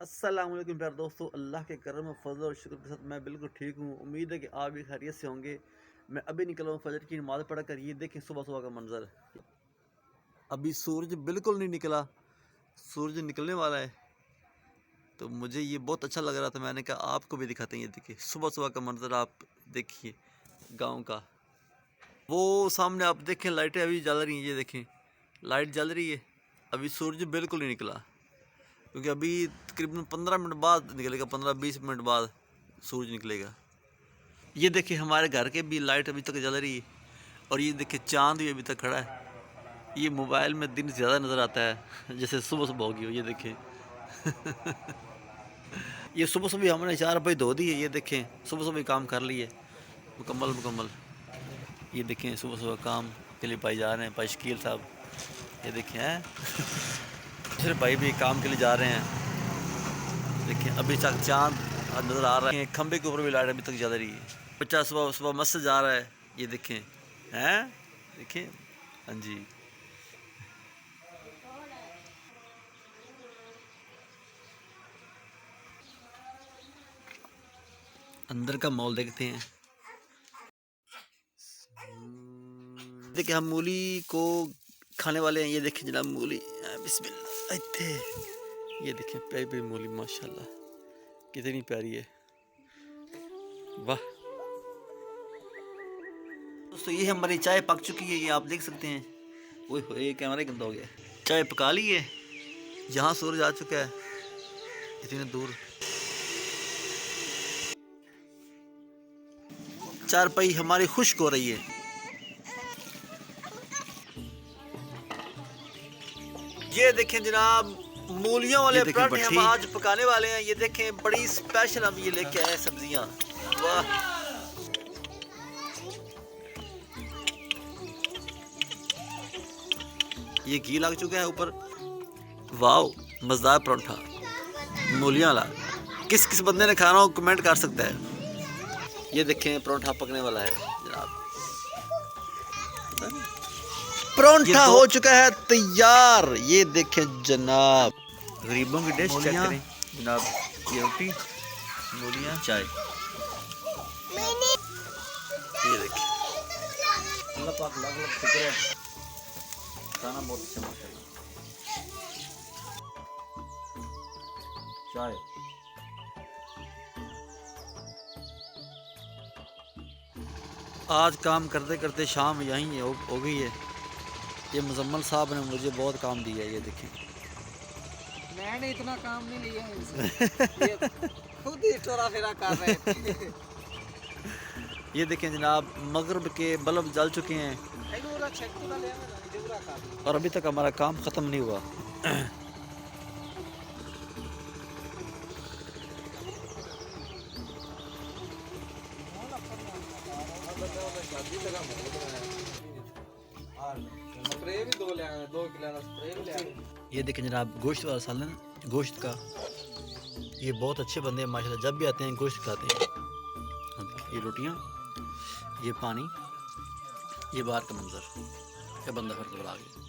अस्सलाम वालेकुम प्यारे दोस्तों, अल्लाह के करम और फजल और शुक्र के साथ मैं बिल्कुल ठीक हूँ। उम्मीद है कि आप भी खैरियत से होंगे। मैं अभी निकला हूँ फजर की नमाज़ पढ़ कर। ये देखें सुबह सुबह का मंजर। अभी सूरज बिल्कुल नहीं निकला, सूरज निकलने वाला है। तो मुझे ये बहुत अच्छा लग रहा था, मैंने कहा आपको भी दिखाते हैं। ये देखिए सुबह सुबह का मंजर, आप देखिए गाँव का। वो सामने आप देखें लाइटें अभी जल रही हैं, ये देखें लाइट जल रही है। अभी सूरज बिल्कुल नहीं निकला, क्योंकि अभी तकरीबन 15 मिनट बाद निकलेगा, 15-20 मिनट बाद सूरज निकलेगा। ये देखिए हमारे घर के भी लाइट अभी तक जल रही है, और ये देखिए चांद भी अभी तक खड़ा है। ये मोबाइल में दिन ज़्यादा नज़र आता है, जैसे सुबह सुबह होगी हो। ये देखें ये सुबह सुबह हमने 4 रुपये धो दी है। ये देखें सुबह सुबह काम कर लिए मुकम्मल। ये देखें सुबह सुबह काम के लिए भाई जा रहे हैं, भाई शकील साहब। ये देखें हैं दूसरे भाई भी काम के लिए जा रहे हैं। देखिए अभी तक चांद नज़र आ रहा है, खंबे के ऊपर भी लाइट अभी तक जल रही है। बच्चा सुबह सुबह मस्जिद जा रहा है, ये देखें हैं, देखें। हाँ जी, अंदर का माहौल देखते हैं। देखिए हम मूली को खाने वाले हैं। ये देखें जनाब मूली, बिस्मिल्लाह इत्थे। ये देखें प्यारी प्यारी मूली, माशाल्लाह कितनी प्यारी है, वाह। दोस्तों ये हमारी चाय पक चुकी है, ये आप देख सकते हैं। ओए होए कैमरा गंदा हो गया। चाय पका ली है, यहाँ सूरज आ चुका है इतनी दूर। चारपाई हमारी खुश्क हो रही है। ये देखें जनाब मूलियों वाले पराठे हम आज पकाने वाले हैं। ये देखें बड़ी स्पेशल हम ये लेके आए सब्जियां, वाह। ये घी लग चुका है ऊपर, वाह मज़ेदार पराठा मूलियां वाला। किस किस बंदे ने खाना हो कमेंट कर सकता है। ये देखें पराठा पकने वाला है जनाब, पराठा हो चुका है तैयार। ये देखें जनाब गरीबों की डिश चेक करें जनाब। ये रोटी, मूलियाँ, चाय। ये देखें अल्लाह पाक लाख लाख शुक्र है, खाना बहुत अच्छा माशाल्लाह। चाय आज काम करते करते शाम यहीं हो गई है। ये मुजम्मल साहब ने मुझे बहुत काम दिया है। ये देखें मैंने इतना काम नहीं लिया है इनसे। ये खुद ही चोरा फेरा कर रहे थे। ये देखें जनाब मगरिब के बल्ब जल चुके हैं, और अभी तक हमारा काम ख़त्म नहीं हुआ। ये देखें जनाब गोश्त वाला सालन, गोश्त का। ये बहुत अच्छे बंदे हैं माशाल्लाह, जब भी आते हैं गोश्त खाते हैं। ये रोटियां, ये पानी, ये बाहर का मंजर, ये बंदा फिर आ गया।